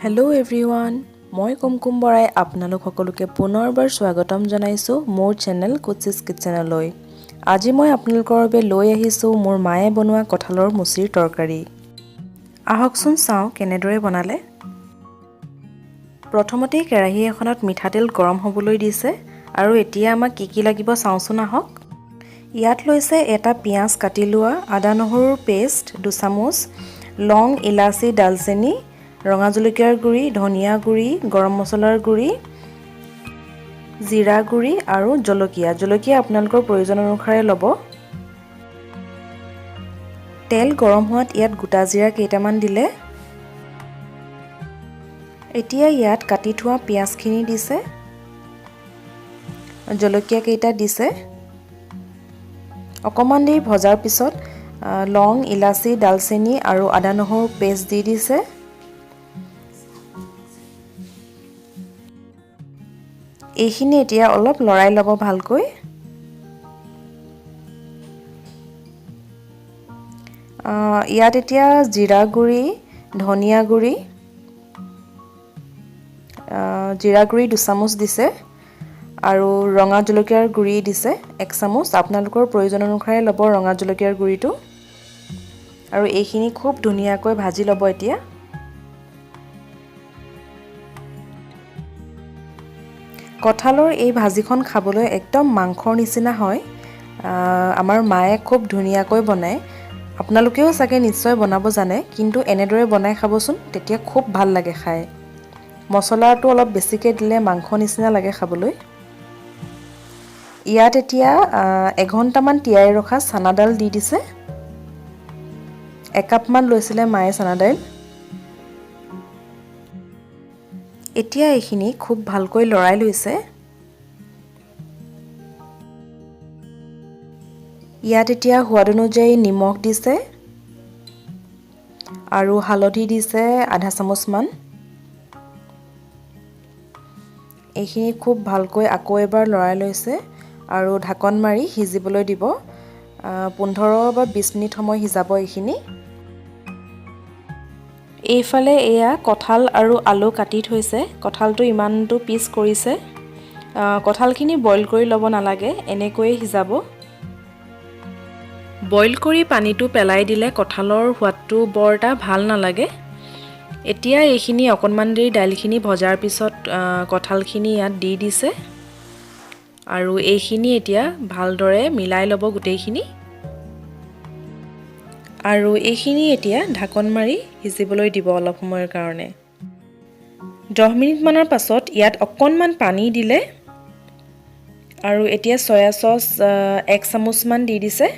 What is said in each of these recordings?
Hello everyone মই কুমকুম বৰাই আপোনালোক সকলোকে পুনৰবাৰ স্বাগতম জনাইছো মোৰ চেনেল কুচিছ কিচেনলৈ। আজি মই আপোনালোকৰ বাবে লৈ আহিছো মোৰ মায়ে বনোৱা কঁঠালৰ মুচিৰ তৰকাৰী। আহকচোন চাও কেনেদৰে বনালে। প্ৰথমতে কেৰাহী এখনত মিঠাতেল গৰম হ'বলৈ দিছে আৰু এতিয়া আমাক কি লাগিব চাওচোন আহক। ইয়াত লৈছে এটা পিয়াজ কাটি লোৱা, আদা নহৰুৰ পেষ্ট 2 চামুচ, লং, ইলাচি, দালচেনি, ৰঙা জলকীয়াৰ গুড়ি, ধনিয়া গুড়ি, গৰম মছলাৰ গুড়ি, জিৰা গুড়ি আৰু জলকীয়া আপোনালোকৰ প্ৰয়োজন অনুসাৰে ল'ব। তেল গৰম হোৱাত ইয়াত গোটা জিৰা কেইটামান দিলে। এতিয়া ইয়াত কাটি থোৱা পিয়াজখিনি দিছে, জলকীয়া কেইটা দিছে। অকমান দেৰি ভজাৰ পিছত লং, ইলাচি, দালচেনি আৰু আদা নহৰুৰ পেষ্ট দি দিছে। এইখিনি এতিয়া অলপ লৰাই ল'ব ভালকৈ। ইয়াত এতিয়া জিৰা গুড়ি, ধনিয়া গুড়ি, জিৰা গুড়ি 2 চামুচ দিছে আৰু ৰঙা জলকীয়াৰ গুড়ি দিছে 1 চামুচ। আপোনালোকৰ প্ৰয়োজন অনুসাৰে ল'ব ৰঙা জলকীয়াৰ গুড়িটো। আৰু এইখিনি খুব ধুনীয়াকৈ ভাজি ল'ব এতিয়া। কঁঠালৰ এই ভাজিখন খাবলৈ একদম মাংসৰ নিচিনা হয়। আমাৰ মায়ে খুব ধুনীয়াকৈ বনায়। আপোনালোকেও চাগে নিশ্চয় বনাব জানে, কিন্তু এনেদৰে বনাই খাবচোন, তেতিয়া খুব ভাল লাগে খায়। মছলাটো অলপ বেছিকৈ দিলে মাংস নিচিনা লাগে খাবলৈ। ইয়াত এতিয়া 1 ঘণ্টামান তিয়াই ৰখা চানা দাল দি দিছে। 1 কাপমান লৈছিলে মায়ে চানা দাইল। এতিয়া এইখিনি খুব ভালকৈ লৰাই লৈছে। ইয়াত এতিয়া সোৱাদ অনুযায়ী নিমখ দিছে আৰু হালধি দিছে আধা চামুচমান। এইখিনি খুব ভালকৈ আকৌ এবাৰ লৰাই লৈছে আৰু ঢাকন মাৰি সিজিবলৈ দিব। 15 বা 20 মিনিট সময় সিজাব এইখিনি। এইফালে এয়া কঁঠাল আৰু আলু কাটি থৈছে। কঁঠালটো ইমানটো পিচ কৰিছে। কঁঠালখিনি বইল কৰি ল'ব নালাগে, এনেকৈয়ে সিজাব। বইল কৰি পানীটো পেলাই দিলে কঁঠালৰ সোৱাদটো বৰ এটা ভাল নালাগে। এতিয়া এইখিনি অকণমান দেৰি দাইলখিনি ভজাৰ পিছত কঁঠালখিনি ইয়াত দি দিছে আৰু এইখিনি এতিয়া ভালদৰে মিলাই ল'ব গোটেইখিনি। আৰু এইখিনি এতিয়া ঢাকন মাৰি সিজিবলৈ দিব অলপ সময়ৰ কাৰণে। 10 মিনিটমানৰ পাছত ইয়াত অকণমান পানী দিলে আৰু এতিয়া সয়া চচ 1 চামুচমান দি দিছে।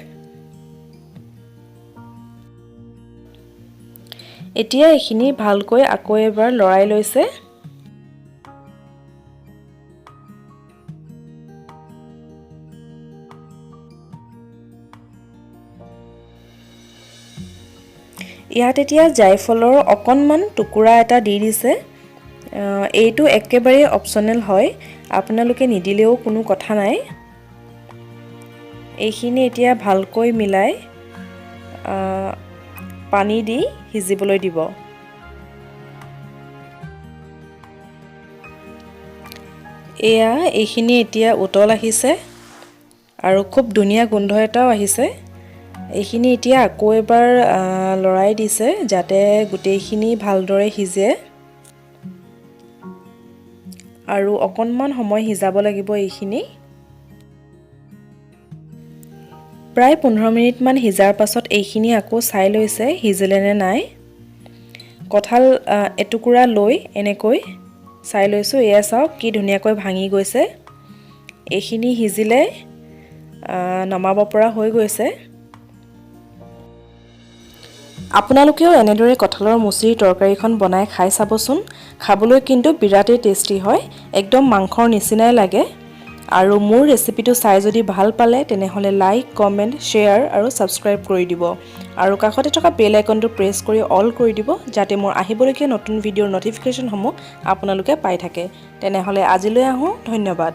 এতিয়া এইখিনি ভালকৈ আকৌ এবাৰ লৰাই লৈছে। ইয়াত এতিয়া জায়ফলৰ অকণমান টুকুৰা এটা দি দিছে। এইটো একেবাৰে অপচনেল হয়, আপোনালোকে নিদিলেও কোনো কথা নাই। এইখিনি এতিয়া ভালকৈ মিলাই পানী দি সিজিবলৈ দিব। এইখিনি এতিয়া উতল আহিছে আৰু খুব ধুনীয়া গোন্ধ এটাও আহিছে। এইখিনি এতিয়া আকৌ এবাৰ লৰাই দিছে যাতে গোটেইখিনি ভালদৰে সিজে আৰু অকণমান সময় সিজাব লাগিব এইখিনি। প্ৰায় 15 মিনিটমান সিজাৰ পাছত এইখিনি আকৌ চাই লৈছে সিজিলে নে নাই। কঁঠাল এটুকুৰা লৈ এনেকৈ চাই লৈছোঁ। এয়া চাওক কি ধুনীয়াকৈ ভাঙি গৈছে। এইখিনি সিজিলে নমাব পৰা হৈ গৈছে। আপোনালোকেও এনেদৰে কঁঠালৰ মুচিৰ তৰকাৰীখন বনাই খাই চাবচোন। খাবলৈ কিন্তু বিৰাটেই টেষ্টি হয়, একদম মাংসৰ নিচিনাই লাগে। আৰু মোৰ ৰেচিপিটো চাই যদি ভাল পালে তেনেহ'লে লাইক, কমেণ্ট, শ্বেয়াৰ আৰু ছাবস্ক্ৰাইব কৰি দিব। আৰু কাষতে থকা বেল আইকনটো প্ৰেছ কৰি অল কৰি দিব যাতে মোৰ আহিবলগীয়া নতুন ভিডিঅ'ৰ নটিফিকেশ্যনসমূহ আপোনালোকে পাই থাকে। তেনেহ'লে আজিলৈ আহোঁ, ধন্যবাদ।